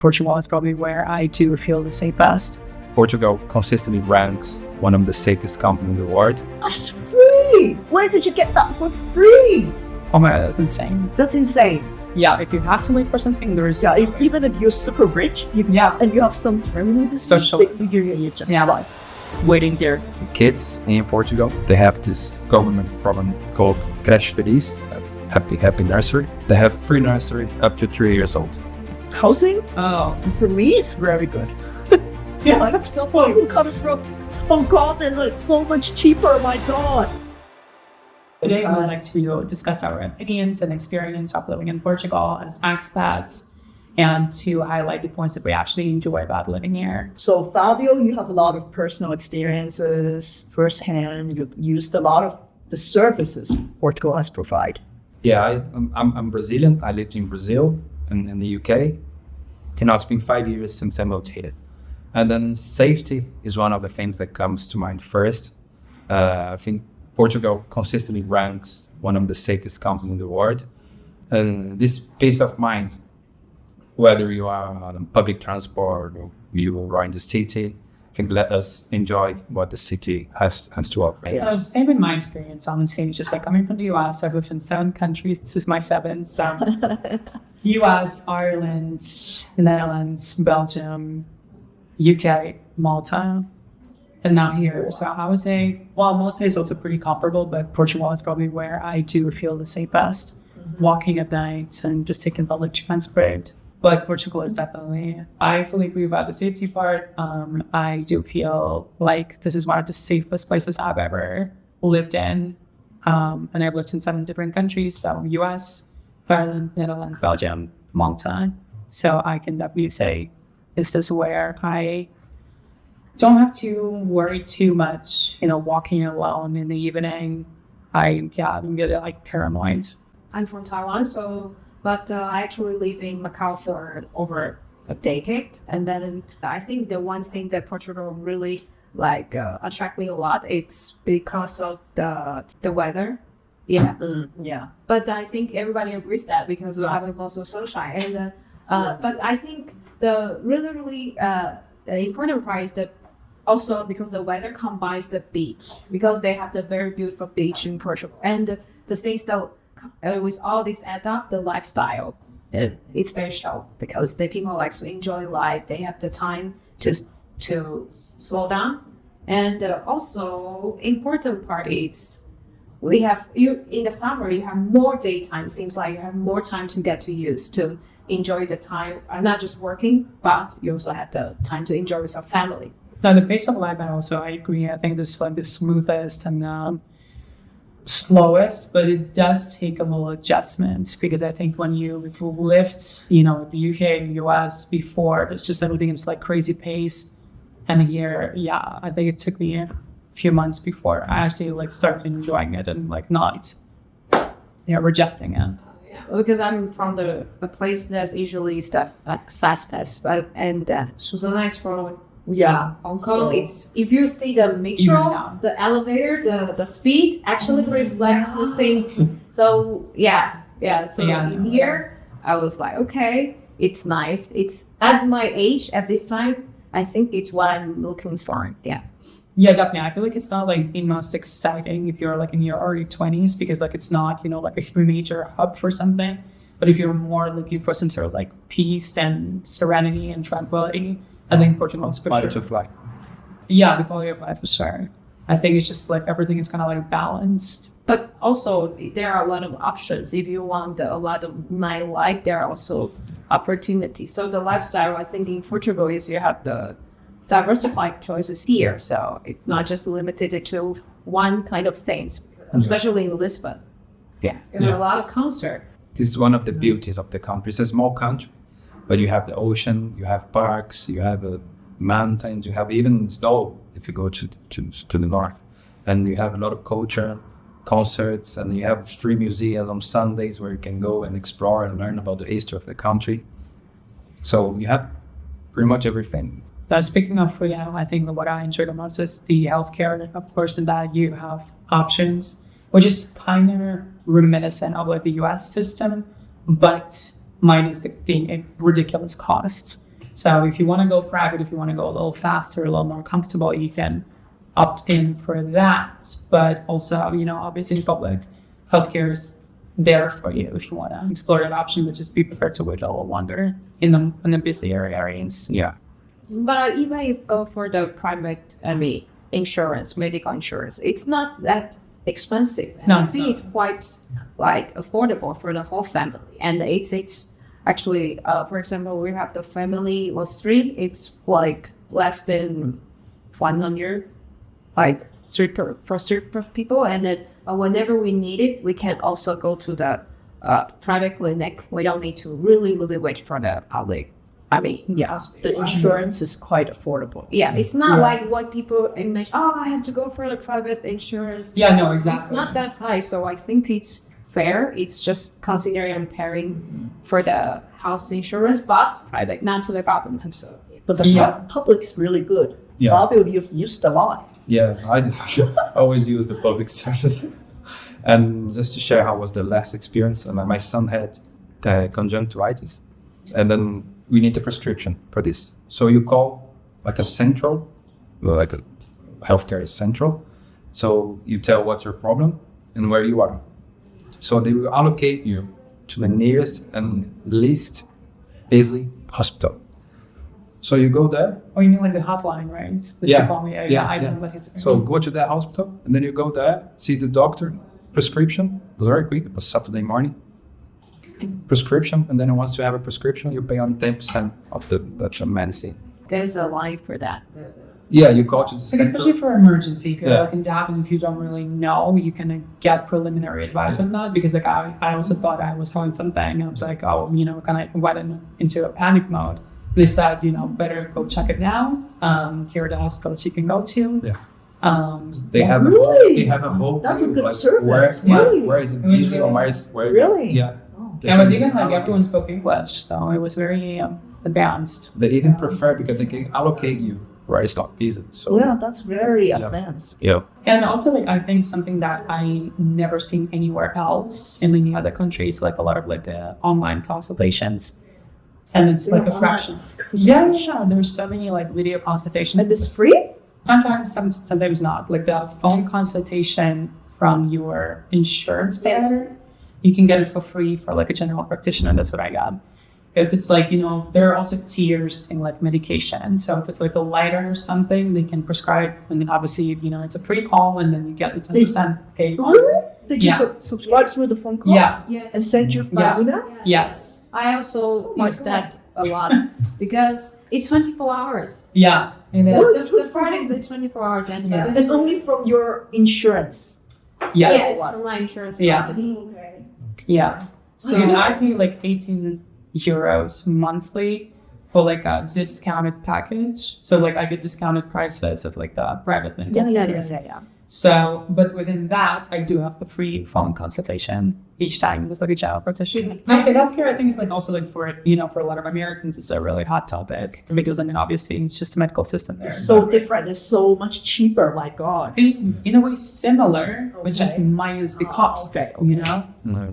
Portugal is probably where I do feel the safest. Portugal consistently ranks one of the safest countries in the world. That's free! Where did you get that for free? Oh my God, that's insane. That's insane. Yeah, if you have to wait for something, there is... Yeah, even if you're super rich, and you have some terminal disease, Social. you just like waiting there. Kids in Portugal, they have this government program called Creche Feliz, Happy Nursery. They have free nursery up to 3 years old. Housing, Oh, for me, it's very good. yeah. I'm still who comes from Scotland, it's so much cheaper, my God. Today, I would like to discuss our opinions and experience of living in Portugal as expats and to highlight the points that we actually enjoy about living here. So, Fabio, you have a lot of personal experiences firsthand. You've used a lot of the services Portugal has provided. Yeah, I'm Brazilian. I lived in Brazil and in the UK. And now it's been 5 years since I moved here. And then safety is one of the things that comes to mind first. I think Portugal consistently ranks one of the safest countries in the world. And this peace of mind, whether you are on public transport or you are in the city, I think let us enjoy what the city has to offer. So same in my experience, honestly, just like coming from the US, I've lived in 7 countries. This is my 7th. So US, Ireland, Netherlands, Belgium, UK, Malta, and now here. So I would say, well, Malta is also pretty comparable, but Portugal is probably where I do feel the safest. Walking at night and just taking public transport. But Portugal is definitely, I fully agree about the safety part. I do feel like this is one of the safest places I've ever lived in. And I've lived in 7 different countries, so US, Ireland, Netherlands, Belgium, Malta. So I can definitely say, this is where I don't have to worry too much, walking alone in the evening. I'm getting like paranoid. I'm from Taiwan, but I actually live in Macau for over a decade. And then I think the one thing that Portugal really attract me a lot, it's because of the weather. Yeah. Yeah. But I think everybody agrees that because we have lots of sunshine. And but I think the really important part is that also because the weather combines the beach, because they have the very beautiful beach in Portugal, and the things that with all this add up, the lifestyle, it's very chill because the people like to enjoy life. They have the time to slow down, and also important part is we have you in the summer. You have more daytime. Seems like you have more time to get to use to enjoy the time. Not just working, but you also have the time to enjoy with your family. Now the pace of life, I agree. I think this is like the smoothest and slowest, but it does take a little adjustment because I think when you've lived, the UK and US before, it's just everything is like crazy pace. And here, I think it took me a few months before I actually started enjoying it and not rejecting it. Because I'm from the place that's usually stuff like fast pace, and so nice for Hong Kong. It's if you see the metro, the elevator, the speed actually reflects the things. So in here I was like, okay, it's nice. It's at my age at this time. I think it's what I'm looking for. Yeah, definitely. I feel like it's not the most exciting if you're in your early 20s because it's not, a major hub for something. But if you're more looking for some sort of peace and serenity and tranquility, I think Portugal is for Quality sure. of life. Yeah, the quality of life for sure. I think it's just everything is kind of balanced. But also there are a lot of options. If you want a lot of nightlife, there are also opportunities. So the lifestyle, I think in Portugal is you have the diversified choices here. So it's not just limited to one kind of things, especially in Lisbon. There are a lot of concerts. This is one of the beauties of the country. It's a small country, but you have the ocean, you have parks, you have mountains, you have even snow if you go to the north. And you have a lot of culture, concerts, and you have free museums on Sundays where you can go and explore and learn about the history of the country. So you have pretty much everything. Speaking of free, I think what I enjoy the most is the healthcare, of course, in that you have options, which is kind of reminiscent of the US system, but minus the ridiculous costs. So if you want to go private, if you want to go a little faster, a little more comfortable, you can opt in for that. But also, obviously public healthcare is there for you if you want to explore that option, but just be prepared to wait a little longer in the busier areas. Yeah. But even if you go for the private, insurance, medical insurance, it's not that expensive. And No, I it's think not. it's quite affordable for the whole family. And it's actually, for example, we have the family was 3. It's like less than 100, for certain people. And then whenever we need it, we can also go to the private clinic. We don't need to really wait for the public. The insurance is quite affordable. Yeah, it's not Yeah. like what people imagine. Oh, I have to go for the private insurance. Yeah, no, It's exactly. not that high, so I think it's fair. It's just considering I'm paying for the house insurance, but private, not to the government. So But the Yeah. public's really good. Yeah. Fabio, you've used a lot. Yeah, I always use the public service. And just to share how was the last experience, my son had conjunctivitis, and then we need a prescription for this. So you call like a central, like a healthcare is central. So you tell what's your problem and where you are. So they will allocate you to the nearest and least busy hospital. So you go there. Oh, you mean like the hotline, right? That Yeah. You call me. I know what it's. So go to that hospital, and then you go there, see the doctor, prescription. It was very quick. It was Saturday morning. Prescription, and then once you have a prescription, you pay only 10% of the medicine. there's a line for that. Yeah, you go to the center. Especially for emergency, if you're Yeah. like in Dublin, if you don't really know, you can get preliminary advice on that. Because I also thought I was having something. I was like, kind of went into a panic mode. They said, better go check it now. Here are the hospitals you can go to. Yeah. They have Really? they have a whole That's a view, good like, service. Where, Really? where is it It was easy or really- where is where? Really? Yeah. It was even like everyone spoke English, so it was very advanced. They even prefer because they can allocate you where it's not busy. So Yeah, that's very advanced. yeah. And also, I think something that I never seen anywhere else in any other countries, like a lot of the online consultations, and it's like a fraction. Yeah, there's so many video consultations. And it's free? Sometimes not. Like the phone consultation from your insurance provider, you can get it for free for a general practitioner. That's what I got. If it's there are also tiers in medication. So if it's a lighter or something, they can prescribe, and then obviously it's a free call, and then you get the 10% paid. Really? They can Yeah. subscribe through the phone call? Yeah. Yes. And send you by Yeah. email? Yes. I also use that a lot because it's 24 hours. Yeah. It Oh, is. The Fridays is 24 hours, and Yeah. but It's only from your insurance. Yes. yes, from my insurance Yeah. company. Okay. Yeah. So- Because I pay 18 euros monthly for a discounted package. So I get discounted prices of the private things. Yeah. So, but within that, I do have the free phone consultation each time with a general practitioner. Like the healthcare, I think is also for for a lot of Americans, it's a really hot topic because obviously it's just a medical system there. It's so different. It's so much cheaper. My God. It is in a way similar, but just Okay. minus the cost. Okay. No.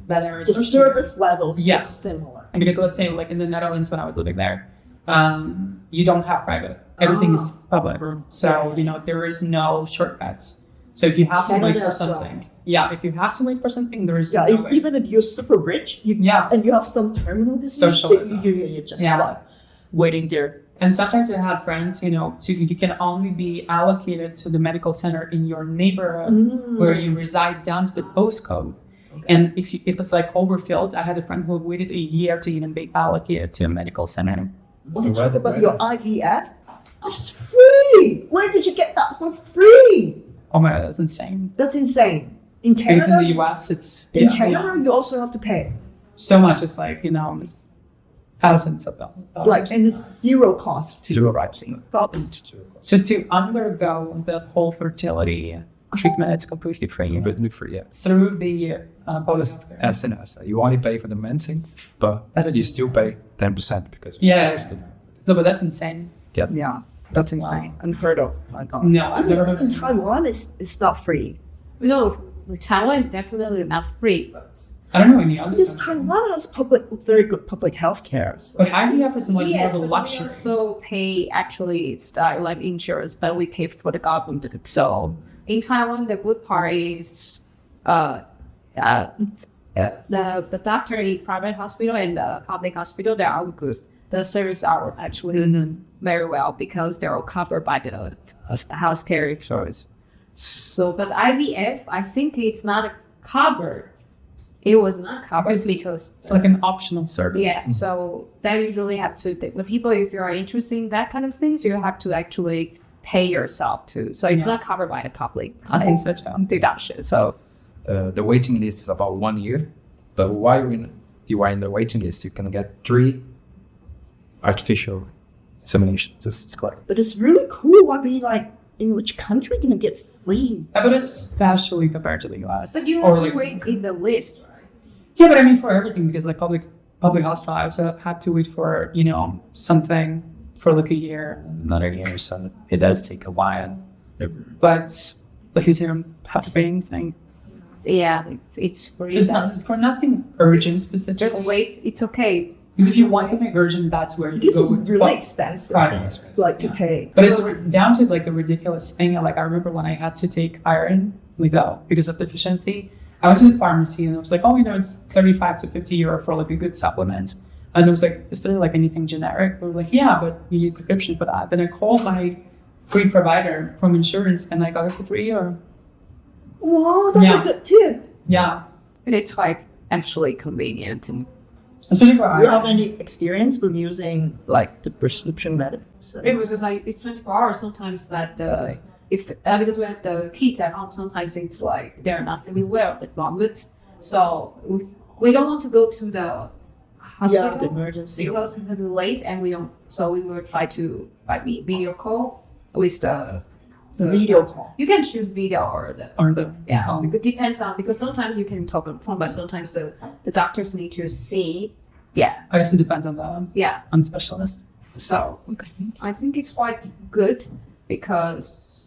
That are The service levels Yeah. are similar. because let's say in the Netherlands when I was living there, you don't have private. Everything is public. So there is no shortcuts. So if you have to Canada wait for as well. something, if you have to wait for something, there is Yeah, no way. even if you're super rich, and you have some terminal disease, Socialism. you're just Yeah. waiting there. And sometimes I had friends, you can only be allocated to the medical center in your neighborhood where you reside down to the postcode. And if it's overfilled, I had a friend who waited a year to even be allocated to a medical center. When you talk about your IVF, it's free. Where did you get that for free? Oh my God, that's insane. That's insane. In Because Canada, in the US, it's in Canada, you also have to pay. so much. It's thousands of dollars. And it's zero cost to Zero rights. So to undergo the whole fertility treatment, it's completely free. But new free, yeah. Through the bonus. As in us, you only pay for the medicines, but That is you still pay 10% because Yeah. No, but that's insane. Yeah, that's insane. Unheard of. My God. No, I've never heard In of Taiwan, it's not free. No, Taiwan is definitely not free, but I don't know any other. Because Taiwan has very good public health care. But IVF is like Yes, more of a but we luxury. also pay actually it's like insurance, but we pay for the government. So in Taiwan, the good part is the doctor in private hospital and the public hospital, they are all good. The service are actually very well because they're all covered by the healthcare insurance. So, but IVF, I think it's not covered. It was not covered because It's like an optional service. yeah. So they usually have to the people if you are interested in that kind of things, you have to actually pay yourself too. So it's Yeah. not covered by the public think so too. deduction. So The waiting list is about 1 year, but while you are in the waiting list, you can get 3 artificial inseminations. Just correct. But it's really cool. I mean, like, in which country can you get free? But especially compared to the US. but you Or have to like- wait in the list. Yeah, but I mean for everything because like public hospital, I also had to wait for something for like a year, another year, so it does take a while. But like you don't have to pay anything. Yeah, it's free. It's not it's for nothing urgent specific. Just wait. It's okay. Because if you want something urgent, that's where you This go is with really expensive, Right. like, to pay. But it's down to like a ridiculous thing. Like I remember when I had to take iron, because of deficiency, I went to the pharmacy and it was like, oh, it's 35 to 50 euro for like a good supplement. And it was like, is there like anything generic? We were like, yeah, but you need prescription for that. Then I called my free provider from insurance and I got it for 3 euro. Wow, that's Yeah. a good tip. Yeah. And it's quite actually convenient. And Especially for Do you have iron. any experience with using like the prescription medicine? it was just like it's 24 hours. Sometimes that if because we have the kids at home, sometimes it's like they're not feeling well at the moment. So we don't want to go to the Yeah, hospital the emergency. because it's late, and we don't. So we will try to video call with the Video call. You can choose video or the Or the It depends on because sometimes you can talk on phone, but sometimes the doctors need to see. Yeah, I guess it depends on the specialist. So I think it's quite good because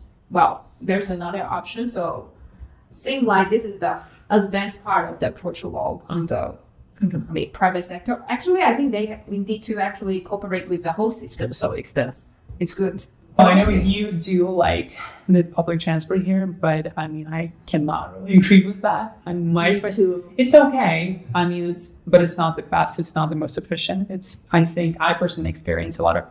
there's another option. So seems like this is the advanced part of the Portugal on the private sector. Actually, I think we need to actually cooperate with the whole system. So it's good. Well, I know you do like the public transport here, but I mean, I cannot really agree with that. And my too. it's okay. I mean, but it's not the best. It's not the most efficient. I think I personally experience a lot of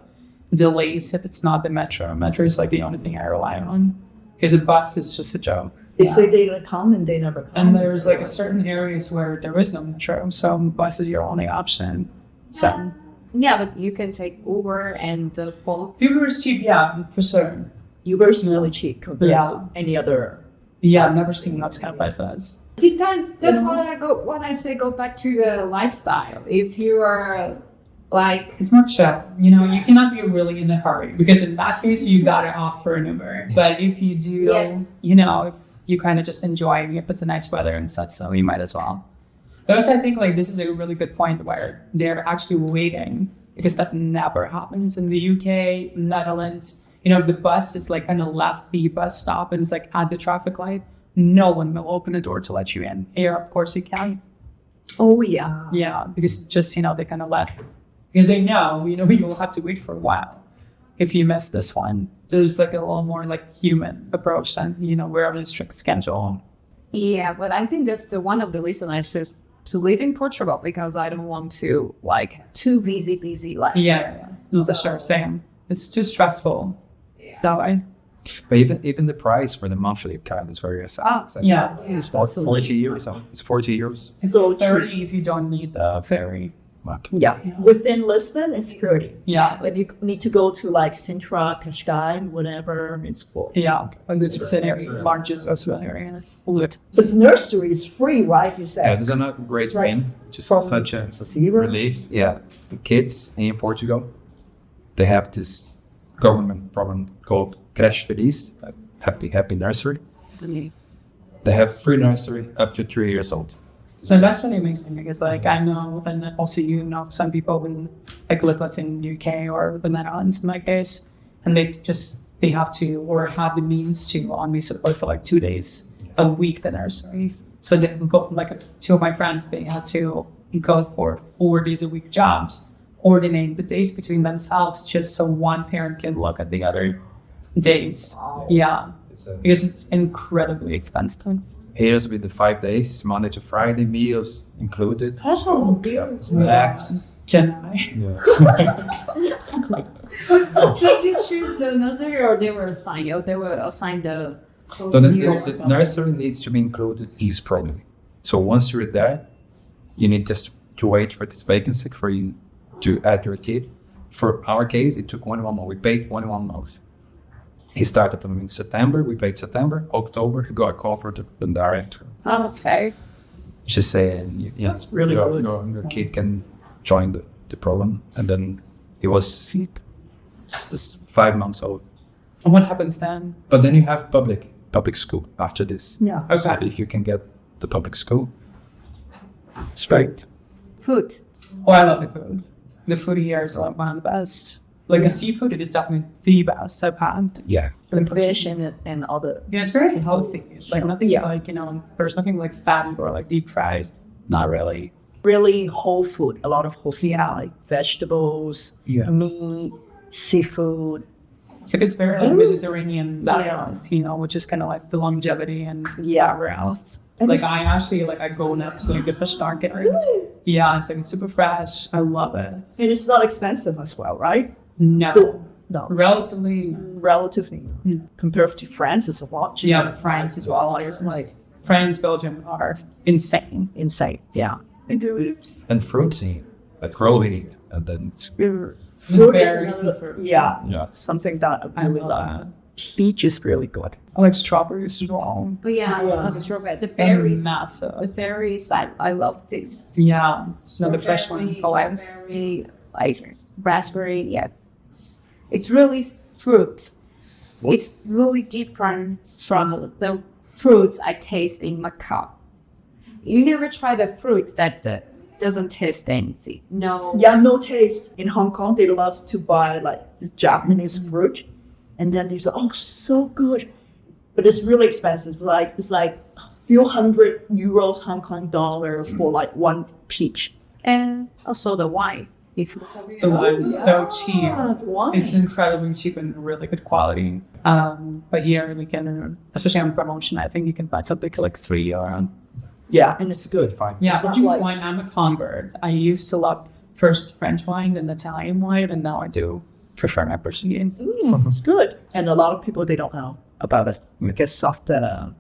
delays if it's not the metro. Metro is like the only thing I rely on because a bus is just a joke. They say they come and they never come. And there's like certain areas where there is no metro, so bus is your only option. So Yeah, but you can take Uber and the Bolt. Uber is cheap, yeah, for sure. Uber is really cheap compared Yeah. to any other. Yeah, I've never seen that kind of prices. Depends. That's why when I say go back to the lifestyle. If you are like It's more chill. You cannot be really in a hurry because in that case you gotta opt for an Uber. But if you do, Yes. if you kind of just enjoy, if it's a nice weather and such, so you might as well. But also, I think like this is a really good point where they're actually waiting because that never happens in the UK, Netherlands. The bus is like kind of left the bus stop and it's like at the traffic light. No one will open the door to let you in. Here, of course, you can. Oh yeah. Yeah, because just they kind of left because they know you'll have to wait for a while if you miss this one. There's like a little more like human approach than we're on a strict schedule. yeah, but I think that's one of the reasons I choose to live in Portugal because I don't want to like too busy life. Yeah. No, for sure, same. It's too stressful that way. But even the price for the monthly card is very accessible. Yeah, It's 40 euros. It's 40 euros. it's So 30 if you don't need the ferry. Okay. Yeah. Within Lisbon, it's 30. Yeah, When you need to go to like Sintra, Cascais, whatever, it's full. yeah. And it's just an area, largest Australian area. But the nursery is free, right? You said. Yeah, this is another great Right. thing. Just From such a zero? relief. Yeah, the kids in Portugal, they have this government program called Creche Feliz, Happy Nursery. They have free nursery up to 3 years old. So that's really amazing because like I know, and also some people in like let's say in the UK or the Netherlands in my case, and they have to or have the means to only support for like 2 days a week the nursery. So they go, like two of my friends, they had to go for 4 days a week jobs, coordinate the days between themselves just so one parent can look at the other days. Yeah, because it's incredibly expensive. Here's with the 5 days, Monday to Friday, meals included. Oh, Snacks. Generally. Yeah. Did you choose the nursery or they were assigned? Or they were assigned the close So then years? the nursery needs to be included each probably. So once you're there, you need just to wait for this vacancy for you to add your kid. For our case, it took 1 month. We paid 1 month. He started from in September. We paid September, October. He got a call for the director. Oh, okay. She's saying, yeah, That's really good. Your kid can join the program. And then he was 5 months old. And what happens then? But then you have public school after this. Yeah. Okay. So if you can get the public school, it's great. Food. Oh, I love the food. The food here is like one of the best. Like the seafood, it is definitely the best I've had. Yeah. The fish and all the Yeah, it's very healthy. It's like nothing like, there's nothing like fatty or like deep fried. Not really. really whole food. A lot of whole food, Yeah. like vegetables, Yeah. meat, seafood. So it's very like Mediterranean Yeah. balance, which is kind of like the longevity and Yeah. whatever else. And Like it's- I actually I go now to like the fish market. Yeah, it's like super fresh. I love it. And it's not expensive as well, right? No, No, relatively. relatively compared to France, it's a lot cheaper. Yeah, France as well. It's like France, Belgium are insane. Insane. Yeah. And fruits here, like growing, and then Fruit Berries is and another, fruit. yeah, something that I I really love love. that. Peach is really good. I like strawberries as well. But yeah, Yeah. it's strawberry. The They're berries. massive. The berries, I love this. Yeah, no, the fresh ones always. Strawberry, like raspberry, yes. It's really fruit. It's really different from the fruits I taste in Macau. You never try the fruit that doesn't taste anything. No. Yeah, no taste. In Hong Kong, they love to buy like the Japanese fruit, and then they say, "Oh, so good," but it's really expensive. Like it's like a few €100 Hong Kong dollar for like one peach. And also the wine. If The wine is so cheap. Yeah, why? It's incredibly cheap and really good quality. But here we can, especially on promotion, I think you can buy something for like €3. Yeah, and it's good. fine. Yeah, It's not juice like- wine, I'm a convert. I used to love first French wine and Italian wine, and now I do prefer my Portuguese. It's good. And a lot of people, they don't know about it because of the,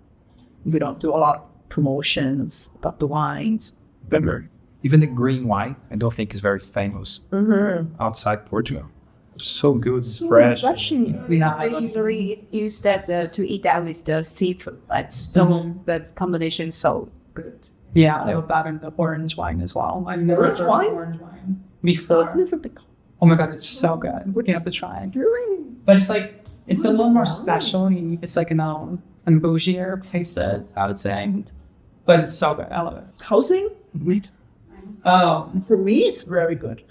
we don't do a lot of promotions about the wines. Remember, even the green wine, I don't think is very famous outside Portugal. So good, fresh. Refreshing. Yeah, I usually use that to eat that with the seafood. But so that combination is so good. Yeah, I love that and the orange wine as well. I've never Orange tried wine? orange wine before. Oh my god, it's so good. You have to try it. But it's like, it's a little more special. It's like in bougier places, I would say. But it's so good. I love it. Housing? Oh, For me, it's very good.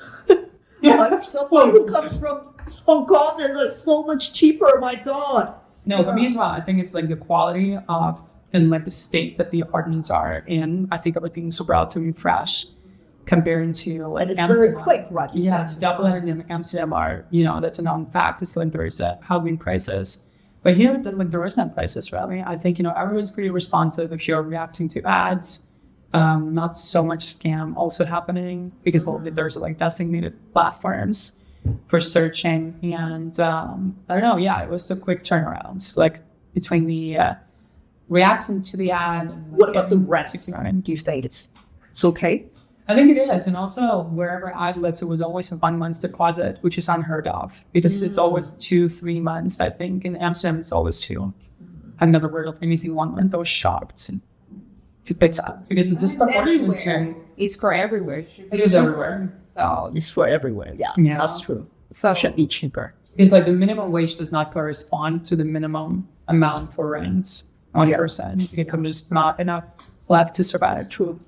I'm someone who comes from Hong Kong and it's so much cheaper. My God. no, for me as well. I think it's like the quality of and like the state that the apartments are in. I think everything's relatively fresh compared to like And it's very Amsterdam. quick, right? You Yeah, said. Dublin and Amsterdam are, that's a known fact. It's like there's housing crisis. But here, there is no crisis really. I think, everyone's pretty responsive if you're reacting to ads. Not so much scam also happening because there's like designated platforms for searching. And I don't know, yeah, it was a quick turnaround. Like between the reacting to the ad. What about the and rent? securing. Do you think it's okay? I think it is. And also, wherever I lived, it was always a 1 month's deposit, which is unheard of because it's always 2-3 months. I think in Amsterdam, it's always 2. I've never heard of anything 1 month. I was shocked. And it picks up because it's disproportionate to. It's for everywhere. It is everywhere. So It's for everywhere. Yeah, Yeah. that's true. so Should be cheaper. It's like the minimum wage does not correspond to the minimum amount for rent on your percent because there's not enough left to survive. True.